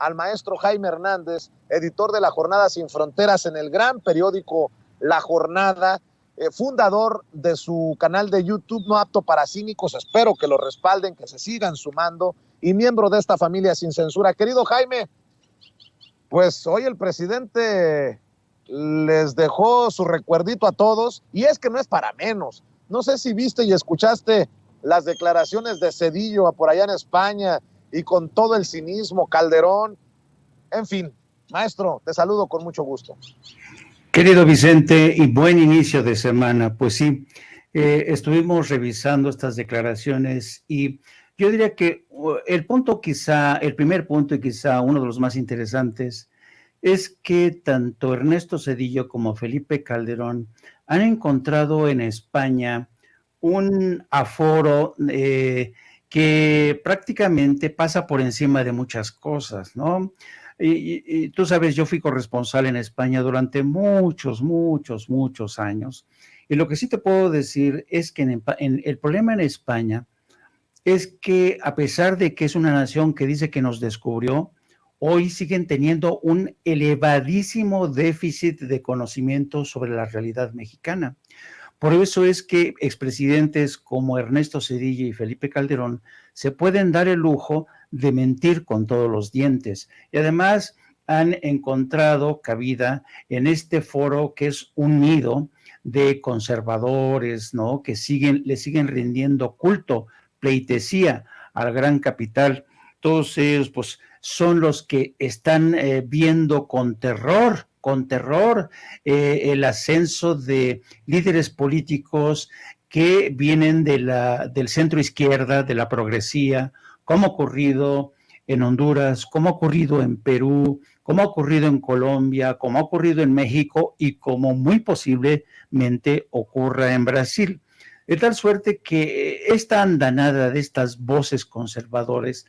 al maestro Jaime Hernández, editor de La Jornada Sin Fronteras en el gran periódico La Jornada, fundador de su canal de YouTube No Apto para Cínicos. Espero que lo respalden, que se sigan sumando, y miembro de esta familia sin censura. Querido Jaime, pues hoy el presidente les dejó su recuerdito a todos, y es que no es para menos. No sé si viste y escuchaste las declaraciones de Zedillo por allá en España, y con todo el cinismo, Calderón, en fin. Maestro, te saludo con mucho gusto. Querido Vicente, y buen inicio de semana. Pues sí, estuvimos revisando estas declaraciones y yo diría que el primer punto y quizá uno de los más interesantes es que tanto Ernesto Zedillo como Felipe Calderón han encontrado en España un aforo que prácticamente pasa por encima de muchas cosas, ¿no? Y tú sabes, yo fui corresponsal en España durante muchos años. Y lo que sí te puedo decir es que el problema en España es que a pesar de que es una nación que dice que nos descubrió, hoy siguen teniendo un elevadísimo déficit de conocimiento sobre la realidad mexicana. Por eso es que expresidentes como Ernesto Zedillo y Felipe Calderón se pueden dar el lujo de mentir con todos los dientes. Y además han encontrado cabida en este foro que es un nido de conservadores, ¿no? Que le siguen rindiendo culto, pleitesía al gran capital. Todos ellos, pues, son los que están viendo con terror el ascenso de líderes políticos que vienen del centro izquierda, de la progresía, como ha ocurrido en Honduras, como ha ocurrido en Perú, como ha ocurrido en Colombia, como ha ocurrido en México y como muy posiblemente ocurra en Brasil. De tal suerte que esta andanada de estas voces conservadoras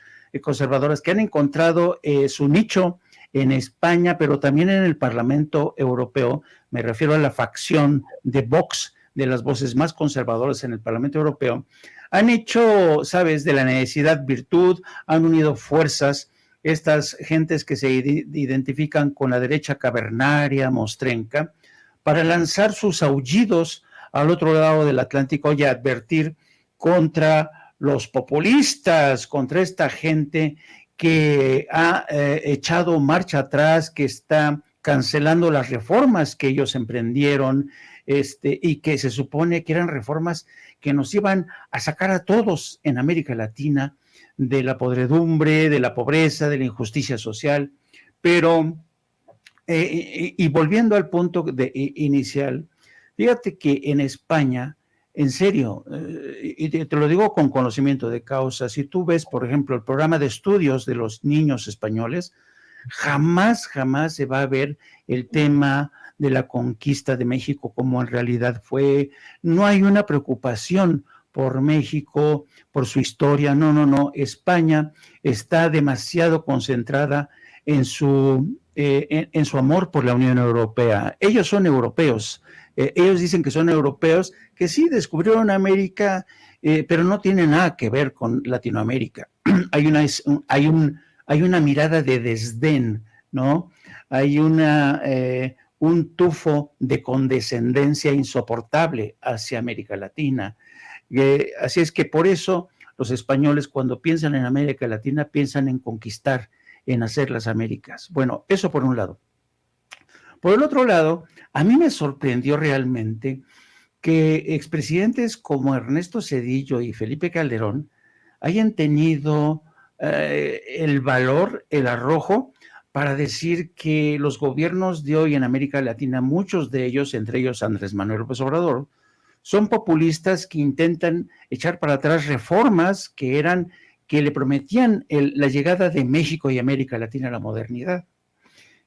que han encontrado su nicho en España, pero también en el Parlamento Europeo, me refiero a la facción de Vox, de las voces más conservadoras en el Parlamento Europeo, han hecho, sabes, de la necesidad virtud, han unido fuerzas, estas gentes que se identifican con la derecha cavernaria, mostrenca, para lanzar sus aullidos al otro lado del Atlántico y advertir contra los populistas, contra esta gente que ha echado marcha atrás, que está cancelando las reformas que ellos emprendieron, y que se supone que eran reformas que nos iban a sacar a todos en América Latina de la podredumbre, de la pobreza, de la injusticia social. Pero, y volviendo al punto inicial, fíjate que en España, en serio, y te lo digo con conocimiento de causa, si tú ves, por ejemplo, el programa de estudios de los niños españoles, jamás se va a ver el tema de la conquista de México como en realidad fue. No hay una preocupación por México, por su historia, no. España está demasiado concentrada en su amor por la Unión Europea. Ellos son europeos. Ellos dicen que son europeos, que sí descubrieron América, pero no tiene nada que ver con Latinoamérica. Hay una mirada de desdén, ¿no? Hay un tufo de condescendencia insoportable hacia América Latina. Así es que por eso los españoles, cuando piensan en América Latina, piensan en conquistar, en hacer las Américas. Bueno, eso por un lado. Por el otro lado, a mí me sorprendió realmente que expresidentes como Ernesto Zedillo y Felipe Calderón hayan tenido el valor, el arrojo, para decir que los gobiernos de hoy en América Latina, muchos de ellos, entre ellos Andrés Manuel López Obrador, son populistas que intentan echar para atrás reformas que le prometían la llegada de México y América Latina a la modernidad.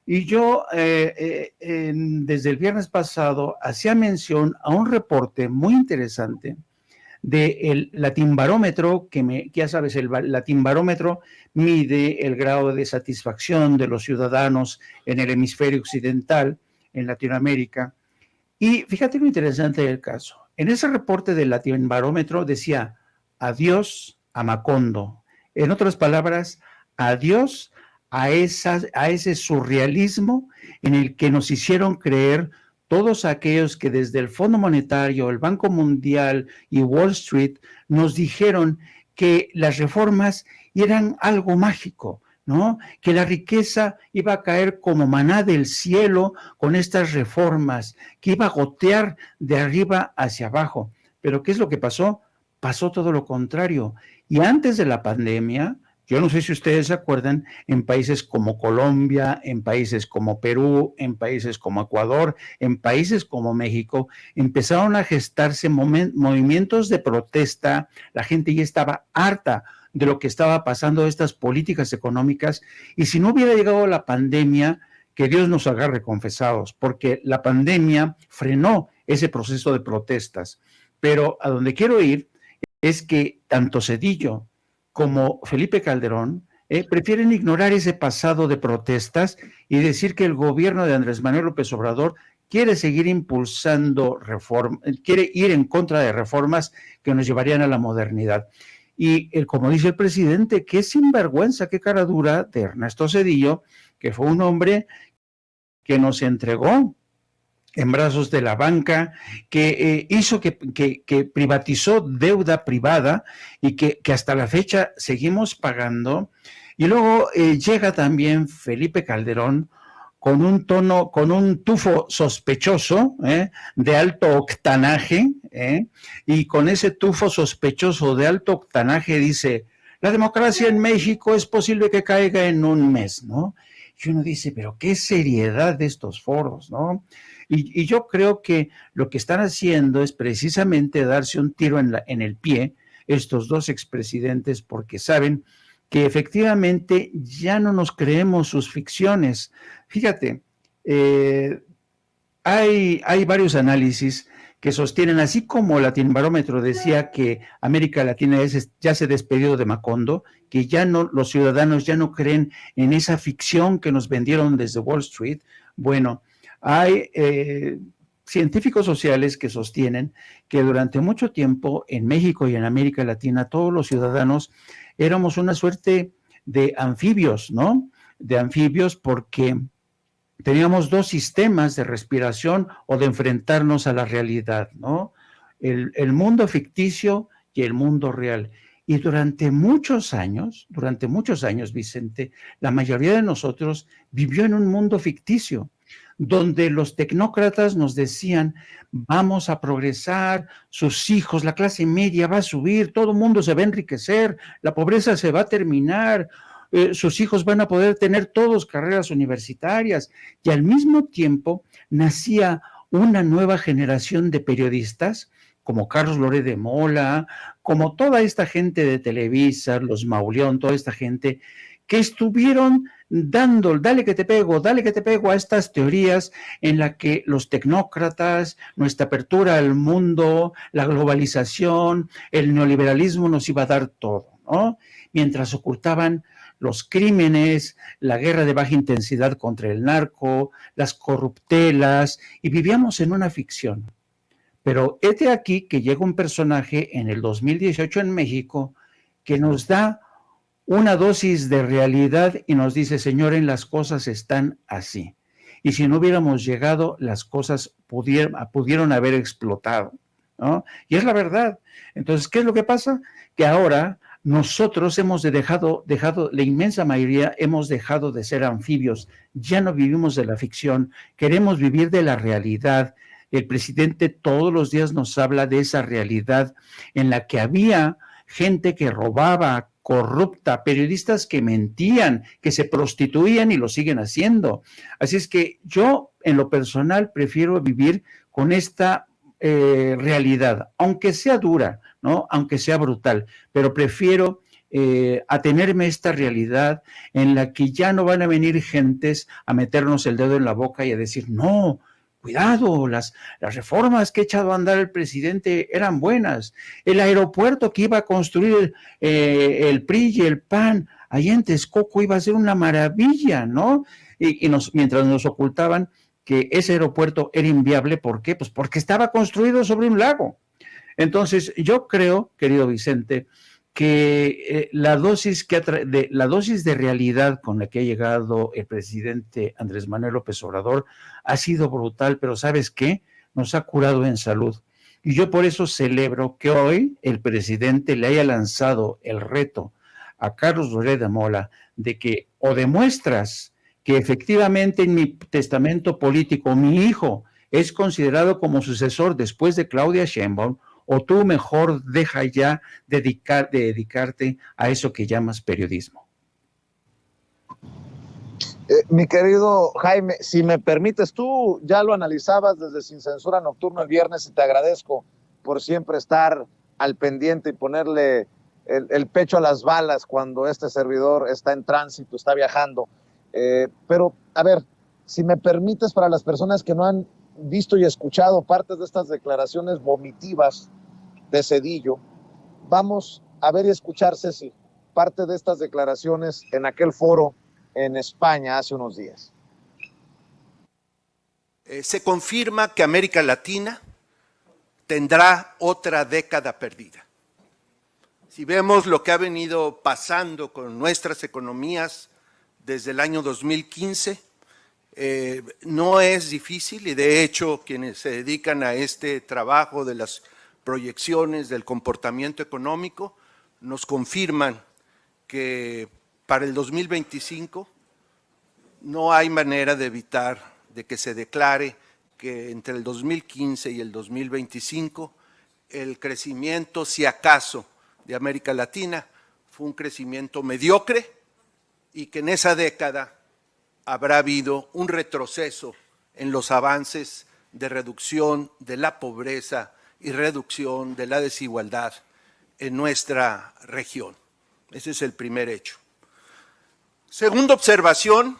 Y yo, desde el viernes pasado, hacía mención a un reporte muy interesante del Latinbarómetro, que ya sabes, el Latinbarómetro mide el grado de satisfacción de los ciudadanos en el hemisferio occidental, en Latinoamérica. Y fíjate lo interesante del caso. En ese reporte del Latinbarómetro decía, adiós a Macondo. En otras palabras, adiós a ese surrealismo en el que nos hicieron creer todos aquellos que desde el Fondo Monetario, el Banco Mundial y Wall Street nos dijeron que las reformas eran algo mágico, ¿no? Que la riqueza iba a caer como maná del cielo con estas reformas, que iba a gotear de arriba hacia abajo. Pero ¿qué es lo que pasó? Pasó todo lo contrario. Y antes de la pandemia, yo no sé si ustedes se acuerdan, en países como Colombia, en países como Perú, en países como Ecuador, en países como México, empezaron a gestarse movimientos de protesta. La gente ya estaba harta de lo que estaba pasando, de estas políticas económicas, y si no hubiera llegado la pandemia, que Dios nos agarre confesados, porque la pandemia frenó ese proceso de protestas. Pero a donde quiero ir es que tanto Zedillo como Felipe Calderón prefieren ignorar ese pasado de protestas y decir que el gobierno de Andrés Manuel López Obrador quiere seguir impulsando reformas, quiere ir en contra de reformas que nos llevarían a la modernidad. Y como dice el presidente, qué sinvergüenza, qué cara dura de Ernesto Zedillo, que fue un hombre que nos entregó en brazos de la banca, que hizo que privatizó deuda privada y que hasta la fecha seguimos pagando. Y luego llega también Felipe Calderón con un tufo sospechoso, de alto octanaje, y con ese tufo sospechoso de alto octanaje dice, la democracia en México es posible que caiga en un mes, ¿no? Y uno dice, pero qué seriedad de estos foros, ¿no? Y yo creo que lo que están haciendo es precisamente darse un tiro en el pie estos dos expresidentes, porque saben que efectivamente ya no nos creemos sus ficciones. Fíjate, hay varios análisis que sostienen, así como Latinobarómetro decía que América Latina ya se despedió de Macondo, que ya no, los ciudadanos ya no creen en esa ficción que nos vendieron desde Wall Street. Bueno, hay científicos sociales que sostienen que durante mucho tiempo en México y en América Latina todos los ciudadanos éramos una suerte de anfibios, ¿no? De anfibios porque teníamos dos sistemas de respiración o de enfrentarnos a la realidad, ¿no? El mundo ficticio y el mundo real. Y durante muchos años, Vicente, la mayoría de nosotros vivió en un mundo ficticio, donde los tecnócratas nos decían, vamos a progresar, sus hijos, la clase media va a subir, todo el mundo se va a enriquecer, la pobreza se va a terminar, sus hijos van a poder tener todos carreras universitarias, y al mismo tiempo nacía una nueva generación de periodistas, como Carlos Loret de Mola, como toda esta gente de Televisa, los Mauleón, toda esta gente, que estuvieron dando, dale que te pego a estas teorías en la que los tecnócratas, nuestra apertura al mundo, la globalización, el neoliberalismo nos iba a dar todo, ¿no? Mientras ocultaban los crímenes, la guerra de baja intensidad contra el narco, las corruptelas, y vivíamos en una ficción. Pero este aquí que llega un personaje en el 2018 en México que nos da una dosis de realidad y nos dice, señores, las cosas están así. Y si no hubiéramos llegado, las cosas pudieron haber explotado, ¿no? Y es la verdad. Entonces, ¿qué es lo que pasa? Que ahora nosotros hemos dejado, la inmensa mayoría hemos dejado de ser anfibios, ya no vivimos de la ficción, queremos vivir de la realidad. El presidente todos los días nos habla de esa realidad en la que había gente que robaba, corrupta, periodistas que mentían, que se prostituían y lo siguen haciendo. Así es que yo, en lo personal, prefiero vivir con esta realidad, aunque sea dura, ¿no? Aunque sea brutal, pero prefiero atenerme a esta realidad en la que ya no van a venir gentes a meternos el dedo en la boca y a decir, no, cuidado, las reformas que ha echado a andar el presidente eran buenas. El aeropuerto que iba a construir el PRI y el PAN allá en Texcoco iba a ser una maravilla, ¿no? Y mientras nos ocultaban que ese aeropuerto era inviable, ¿por qué? Pues porque estaba construido sobre un lago. Entonces, yo creo, querido Vicente, que la dosis de realidad con la que ha llegado el presidente Andrés Manuel López Obrador ha sido brutal, pero ¿sabes qué? Nos ha curado en salud. Y yo por eso celebro que hoy el presidente le haya lanzado el reto a Carlos Loret de Mola de que o demuestras que efectivamente en mi testamento político mi hijo es considerado como sucesor después de Claudia Sheinbaum, o tú mejor deja ya de dedicarte a eso que llamas periodismo. Mi querido Jaime, si me permites, tú ya lo analizabas desde Sin Censura Nocturno el viernes y te agradezco por siempre estar al pendiente y ponerle el pecho a las balas cuando este servidor está en tránsito, está viajando. Pero, a ver, si me permites, para las personas que no han visto y escuchado partes de estas declaraciones vomitivas de Zedillo, vamos a ver y escuchar, Ceci, parte de estas declaraciones en aquel foro en España hace unos días. Se confirma que América Latina tendrá otra década perdida. Si vemos lo que ha venido pasando con nuestras economías desde el año 2015, no es difícil, y de hecho quienes se dedican a este trabajo de las proyecciones del comportamiento económico nos confirman que para el 2025 no hay manera de evitar de que se declare que entre el 2015 y el 2025 el crecimiento, si acaso, de América Latina fue un crecimiento mediocre y que en esa década habrá habido un retroceso en los avances de reducción de la pobreza y reducción de la desigualdad en nuestra región. Ese es el primer hecho. Segunda observación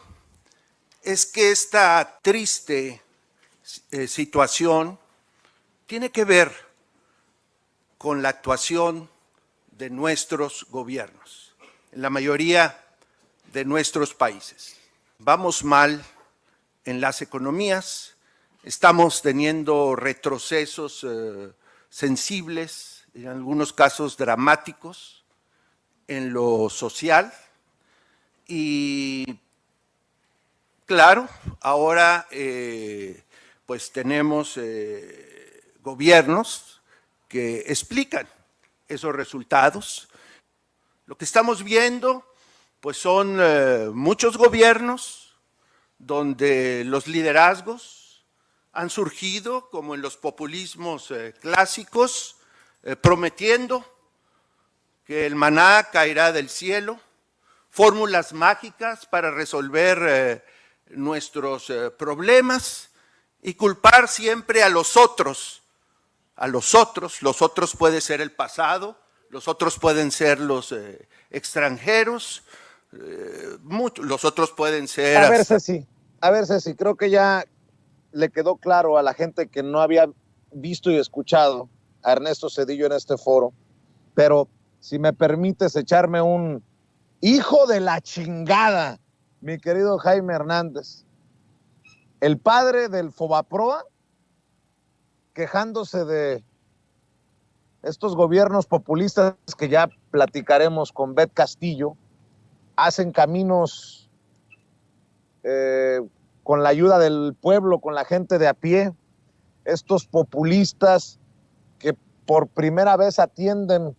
es que esta triste situación tiene que ver con la actuación de nuestros gobiernos, en la mayoría de nuestros países. Vamos mal en las economías, estamos teniendo retrocesos sensibles, en algunos casos dramáticos, en lo social y claro, ahora pues tenemos gobiernos que explican esos resultados. Lo que estamos viendo pues son muchos gobiernos donde los liderazgos han surgido como en los populismos clásicos, prometiendo que el maná caerá del cielo, fórmulas mágicas para resolver nuestros problemas y culpar siempre a los otros. Los otros puede ser el pasado, los otros pueden ser los extranjeros, los otros pueden ser… A ver, Ceci, creo que ya le quedó claro a la gente que no había visto y escuchado a Ernesto Zedillo en este foro, pero si me permites echarme un hijo de la chingada, mi querido Jaime Hernández, el padre del Fobaproa, quejándose de estos gobiernos populistas que ya platicaremos con Bet Castillo, hacen caminos con la ayuda del pueblo, con la gente de a pie, estos populistas que por primera vez atienden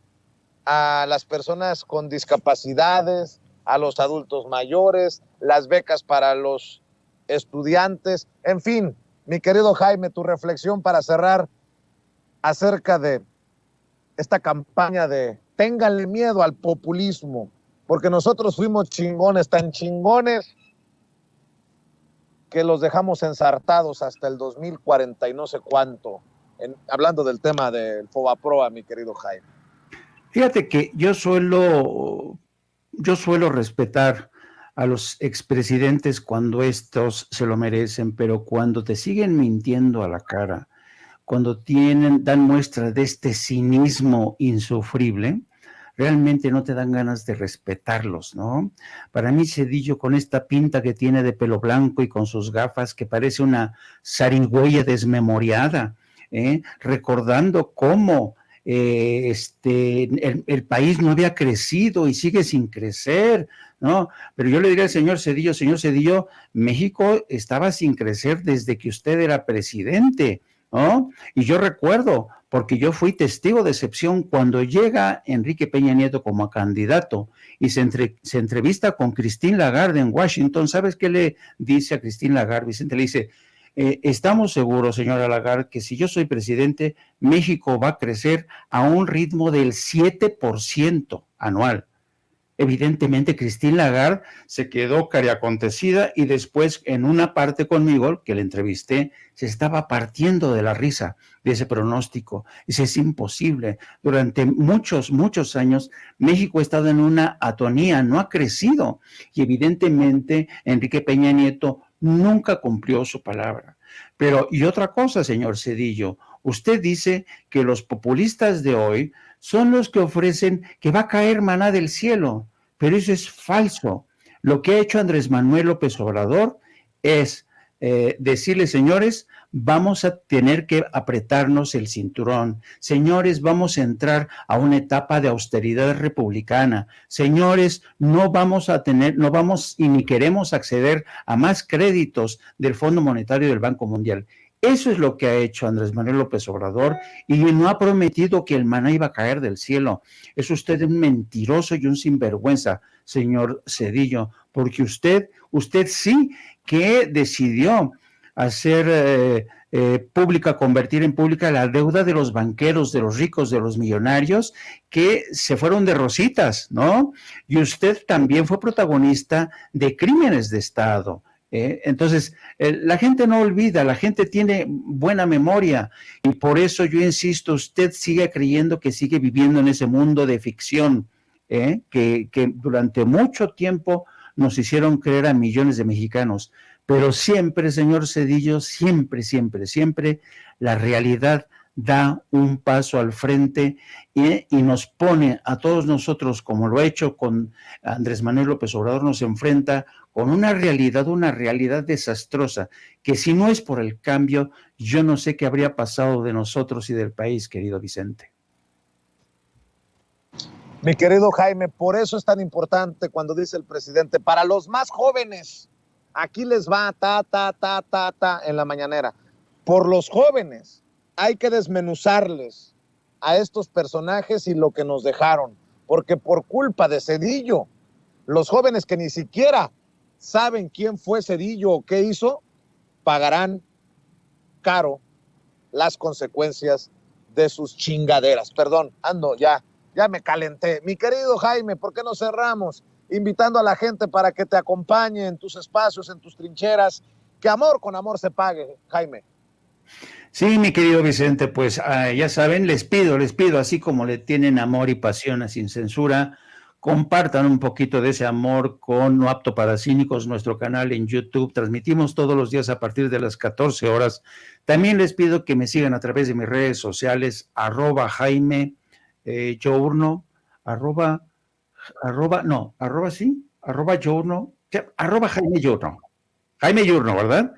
a las personas con discapacidades, a los adultos mayores, las becas para los estudiantes, en fin, mi querido Jaime, tu reflexión para cerrar acerca de esta campaña de ténganle miedo al populismo, porque nosotros fuimos chingones, tan chingones que los dejamos ensartados hasta el 2040 y no sé cuánto, hablando del tema del Fobaproa, mi querido Jaime. Fíjate que yo suelo respetar a los expresidentes cuando estos se lo merecen, pero cuando te siguen mintiendo a la cara, cuando dan muestra de este cinismo insufrible, realmente no te dan ganas de respetarlos, ¿no? Para mí Zedillo, con esta pinta que tiene de pelo blanco y con sus gafas, que parece una zarigüeya desmemoriada, recordando cómo el país no había crecido y sigue sin crecer, ¿no? Pero yo le diría al señor Cedillo, México estaba sin crecer desde que usted era presidente, ¿no? Y yo recuerdo, porque yo fui testigo de excepción cuando llega Enrique Peña Nieto como candidato y se entrevista con Christine Lagarde en Washington. ¿Sabes qué le dice a Christine Lagarde? Vicente le dice, estamos seguros, señora Lagarde, que si yo soy presidente, México va a crecer a un ritmo del 7% anual. Evidentemente, Christine Lagarde se quedó cariacontecida y después, en una parte conmigo, que le entrevisté, se estaba partiendo de la risa de ese pronóstico. Dice, es imposible. Durante muchos, muchos años, México ha estado en una atonía, no ha crecido. Y evidentemente, Enrique Peña Nieto nunca cumplió su palabra. Pero, y otra cosa, señor Cedillo, usted dice que los populistas de hoy son los que ofrecen que va a caer maná del cielo, pero eso es falso. Lo que ha hecho Andrés Manuel López Obrador es decirle, señores, vamos a tener que apretarnos el cinturón. Señores, vamos a entrar a una etapa de austeridad republicana. Señores, no vamos y ni queremos acceder a más créditos del Fondo Monetario del Banco Mundial. Eso es lo que ha hecho Andrés Manuel López Obrador y no ha prometido que el maná iba a caer del cielo. Es usted un mentiroso y un sinvergüenza, señor Cedillo, porque usted sí que decidió hacer convertir en pública la deuda de los banqueros, de los ricos, de los millonarios, que se fueron de rositas, ¿no? Y usted también fue protagonista de crímenes de Estado. Entonces, la gente no olvida, la gente tiene buena memoria y por eso yo insisto, usted sigue creyendo que sigue viviendo en ese mundo de ficción, que durante mucho tiempo nos hicieron creer a millones de mexicanos, pero siempre, señor Cedillo, siempre, la realidad da un paso al frente y nos pone a todos nosotros, como lo ha hecho con Andrés Manuel López Obrador, nos enfrenta con una realidad desastrosa, que si no es por el cambio, yo no sé qué habría pasado de nosotros y del país, querido Vicente. Mi querido Jaime, por eso es tan importante cuando dice el presidente, para los más jóvenes, aquí les va, en la mañanera, por los jóvenes, hay que desmenuzarles a estos personajes y lo que nos dejaron, porque por culpa de Cedillo, los jóvenes que ni siquiera saben quién fue Cedillo o qué hizo, pagarán caro las consecuencias de sus chingaderas. Perdón, ya me calenté. Mi querido Jaime, ¿por qué no cerramos invitando a la gente para que te acompañe en tus espacios, en tus trincheras? Que amor con amor se pague, Jaime. Sí, mi querido Vicente, pues ya saben, les pido, así como le tienen amor y pasión a Sin Censura, compartan un poquito de ese amor con No Apto para Cínicos, nuestro canal en YouTube. Transmitimos todos los días a partir de las 14 horas. También les pido que me sigan a través de mis redes sociales, @Jaime Journo, Jaime Journo, ¿verdad?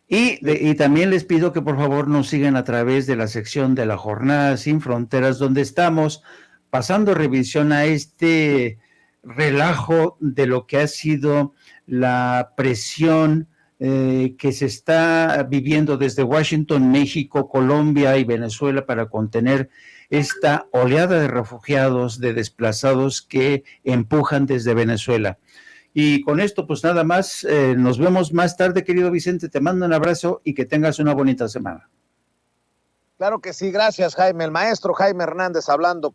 Y también les pido que por favor nos sigan a través de la sección de la Jornada Sin Fronteras, donde estamos pasando revisión a este relajo de lo que ha sido la presión que se está viviendo desde Washington, México, Colombia y Venezuela para contener esta oleada de refugiados, de desplazados que empujan desde Venezuela. Y con esto, pues nada más, nos vemos más tarde, querido Vicente, te mando un abrazo y que tengas una bonita semana. Claro que sí, gracias Jaime, el maestro Jaime Hernández hablando